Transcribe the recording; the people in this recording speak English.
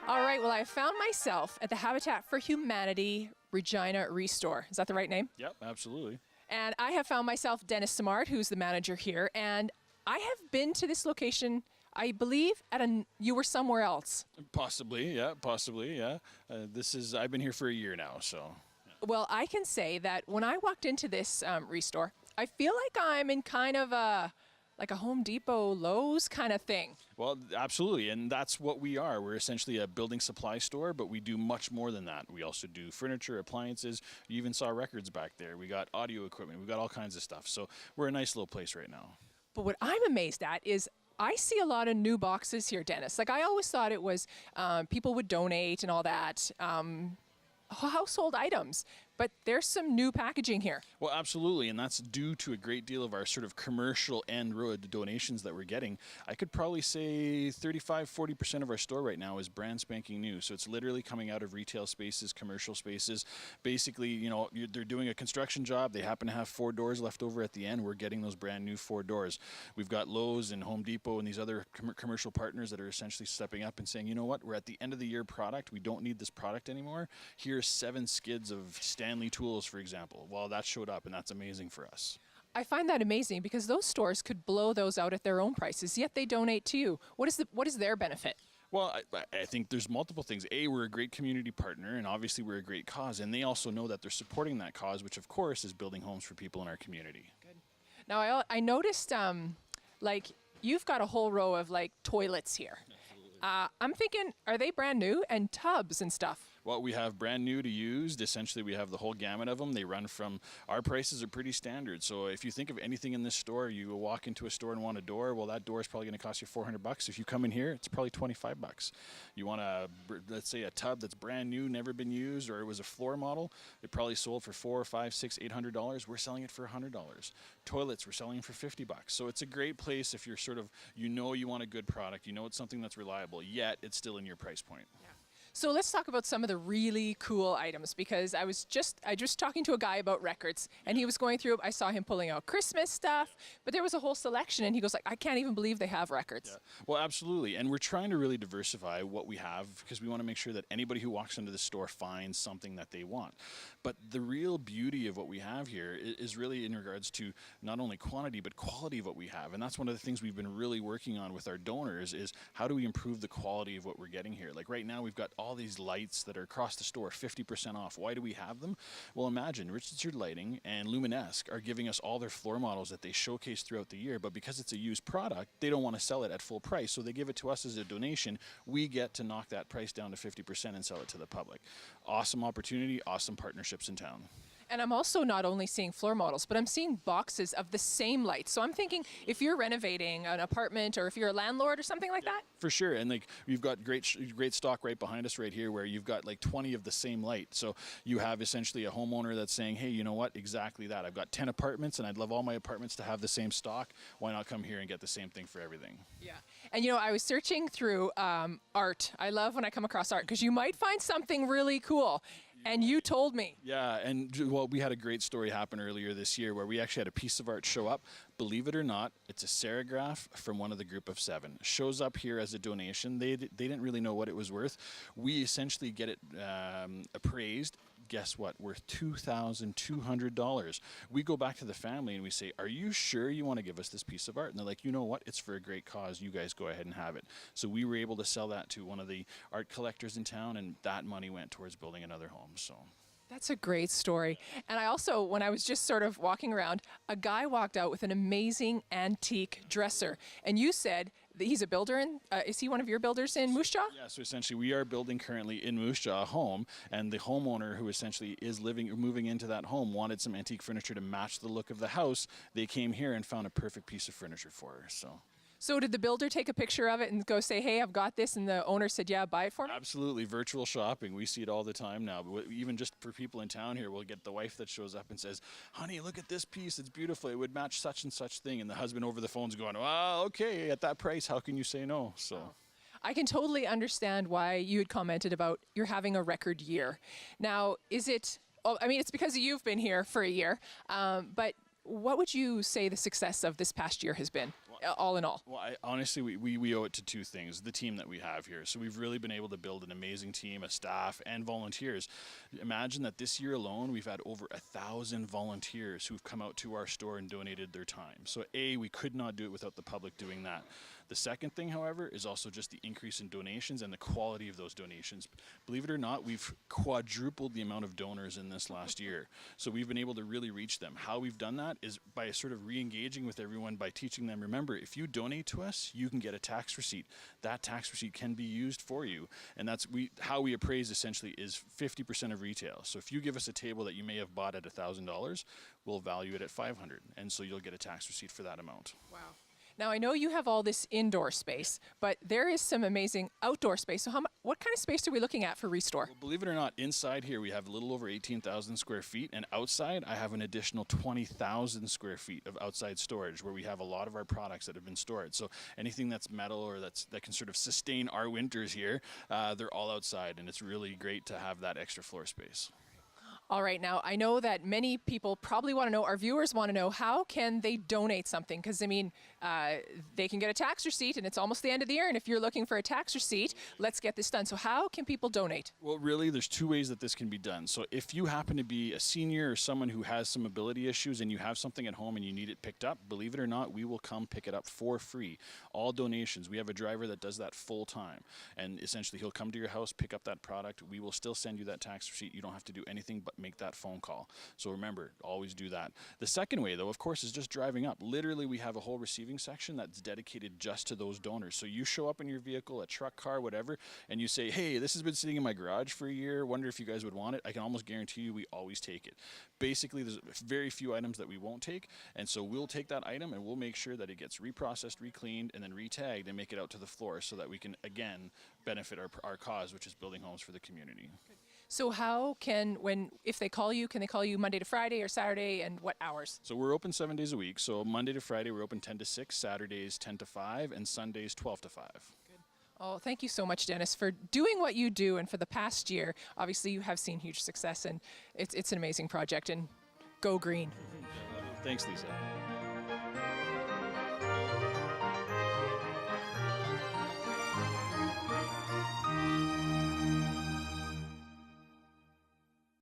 All right, well, I found myself at the Habitat for Humanity Regina Restore. Is that the right name? Yep, absolutely. And I have found myself Denis Simard, who's the manager here, and I have been to this location, I believe, you were somewhere else. Possibly, yeah. I've been here for a year now, so. Yeah. Well, I can say that when I walked into this restore, I feel like I'm in kind of a Home Depot, Lowe's kind of thing. Well, absolutely, and that's what we are. We're essentially a building supply store, but we do much more than that. We also do furniture, appliances. You even saw records back there. We got audio equipment. We've got all kinds of stuff. So we're a nice little place right now. But what I'm amazed at is I see a lot of new boxes here, Denis. Like, I always thought it was people would donate and all that, household items. But there's some new packaging here. Well, absolutely, and that's due to a great deal of our sort of commercial end road donations that we're getting. I could probably say 35-40% of our store right now is brand spanking new. So it's literally coming out of retail spaces, commercial spaces. Basically, you know, they're doing a construction job. They happen to have 4 doors left over at the end. We're getting those brand new 4 doors. We've got Lowe's and Home Depot and these other commercial partners that are essentially stepping up and saying, you know what, we're at the end of the year product. We don't need this product anymore. Here's 7 skids of Stanley tools, for example. Well, that showed up, and that's amazing for us. I find that amazing because those stores could blow those out at their own prices, yet they donate to you. What is their benefit? Well, I think there's multiple things. A, we're a great community partner, and obviously we're a great cause, and they also know that they're supporting that cause, which of course is building homes for people in our community. Good. Now, I noticed, like, you've got a whole row of, like, toilets here. Absolutely. I'm thinking, are they brand new? And tubs and stuff? Well, we have brand new to used. Essentially, we have the whole gamut of them. They run from, our prices are pretty standard. So if you think of anything in this store, you walk into a store and want a door, well, that door is probably going to cost you $400. If you come in here, it's probably $25. You want let's say a tub that's brand new, never been used, or it was a floor model, it probably sold for $400, $500, $600, $800. We're selling it for $100. Toilets, we're selling for $50. So it's a great place if you're sort of, you know you want a good product, you know it's something that's reliable, yet it's still in your price point. Yeah. So let's talk about some of the really cool items, because I was just talking to a guy about records, and he was going through, I saw him pulling out Christmas stuff, but there was a whole selection, and he goes like, I can't even believe they have records. Yeah. Well, absolutely, and we're trying to really diversify what we have because we want to make sure that anybody who walks into the store finds something that they want. But the real beauty of what we have here is really in regards to not only quantity, but quality of what we have, and that's one of the things we've been really working on with our donors is how do we improve the quality of what we're getting here. Like right now, we've got all these lights that are across the store, 50% off. Why do we have them? Well, imagine Richard Lighting and Luminesque are giving us all their floor models that they showcase throughout the year, but because it's a used product, they don't want to sell it at full price, so they give it to us as a donation. We get to knock that price down to 50% and sell it to the public. Awesome opportunity, awesome partnerships in town. And I'm also not only seeing floor models, but I'm seeing boxes of the same lights. So I'm thinking if you're renovating an apartment or if you're a landlord or something like that. For sure. And like we've got great stock right behind us right here where you've got like 20 of the same light. So you have essentially a homeowner that's saying, hey, you know what? Exactly that. I've got 10 apartments and I'd love all my apartments to have the same stock. Why not come here and get the same thing for everything? Yeah. And you know, I was searching through art. I love when I come across art because you might find something really cool. And you told me. Yeah, and well, we had a great story happen earlier this year where we actually had a piece of art show up. Believe it or not, it's a serigraph from one of the group of 7. Shows up here as a donation. They didn't really know what it was worth. We essentially get it appraised. Guess what? Worth $2,200. We go back to the family and we say, are you sure you want to give us this piece of art? And they're like, you know what? It's for a great cause. You guys go ahead and have it. So we were able to sell that to one of the art collectors in town, and that money went towards building another home. So. That's a great story. And I also, when I was just sort of walking around, a guy walked out with an amazing antique dresser. And you said that he's a builder in, is he one of your builders in Moose Jaw? Yeah, so essentially we are building currently in Moose Jaw a home, and the homeowner who essentially is moving into that home wanted some antique furniture to match the look of the house. They came here and found a perfect piece of furniture for her, so. So did the builder take a picture of it and go say, hey, I've got this, and the owner said, yeah, buy it for me? Absolutely. Virtual shopping. We see it all the time now. But even just for people in town here, we'll get the wife that shows up and says, honey, look at this piece. It's beautiful. It would match such and such thing. And the husband over the phone's going, well, okay, at that price, how can you say no? So. I can totally understand why you had commented about you're having a record year. Now, is it, I mean, it's because you've been here for a year, but what would you say the success of this past year has been? Well, all in all? Well, honestly, we owe it to two things. The team that we have here. So we've really been able to build an amazing team of staff and volunteers. Imagine that this year alone, we've had over 1,000 volunteers who've come out to our store and donated their time. So we could not do it without the public doing that. The second thing, however, is also just the increase in donations and the quality of those donations. Believe it or not, we've quadrupled the amount of donors in this last year. So we've been able to really reach them. How we've done that is by sort of re-engaging with everyone by teaching them, remember, if you donate to us, you can get a tax receipt. That tax receipt can be used for you. And that's how we appraise essentially is 50% of retail. So if you give us a table that you may have bought at $1,000, we'll value it at $500. And so you'll get a tax receipt for that amount. Wow. Now, I know you have all this indoor space, but there is some amazing outdoor space. So what kind of space are we looking at for Restore? Well, believe it or not, inside here we have a little over 18,000 square feet, and outside I have an additional 20,000 square feet of outside storage where we have a lot of our products that have been stored. So anything that's metal or that can sort of sustain our winters here, they're all outside, and it's really great to have that extra floor space. All right, now I know that many people probably want to know, our viewers want to know, how can they donate something? Because I mean, they can get a tax receipt and it's almost the end of the year, and if you're looking for a tax receipt, let's get this done. So how can people donate? Well, really, there's two ways that this can be done. So if you happen to be a senior or someone who has some ability issues and you have something at home and you need it picked up, believe it or not, we will come pick it up for free. All donations. We have a driver that does that full time, and essentially he'll come to your house, pick up that product. We will still send you that tax receipt. You don't have to do anything but make that phone call. So remember, always do that. The second way, though, of course, is just driving up. Literally, we have a whole receiving section that's dedicated just to those donors. So you show up in your vehicle, a truck, car, whatever, and you say, hey, this has been sitting in my garage for a year. Wonder if you guys would want it. I can almost guarantee you we always take it. Basically, there's very few items that we won't take, and so we'll take that item and we'll make sure that it gets reprocessed, recleaned, and then re-tagged and make it out to the floor so that we can, again, benefit our cause, which is building homes for the community. So how if they call you, can they call you Monday to Friday or Saturday, and what hours? So we're open 7 days a week. So Monday to Friday, we're open 10 to 6, Saturdays 10 to 5, and Sundays 12 to 5. Good. Oh, thank you so much, Dennis, for doing what you do. And for the past year, obviously you have seen huge success, and it's an amazing project, and go green. Thanks, Lisa.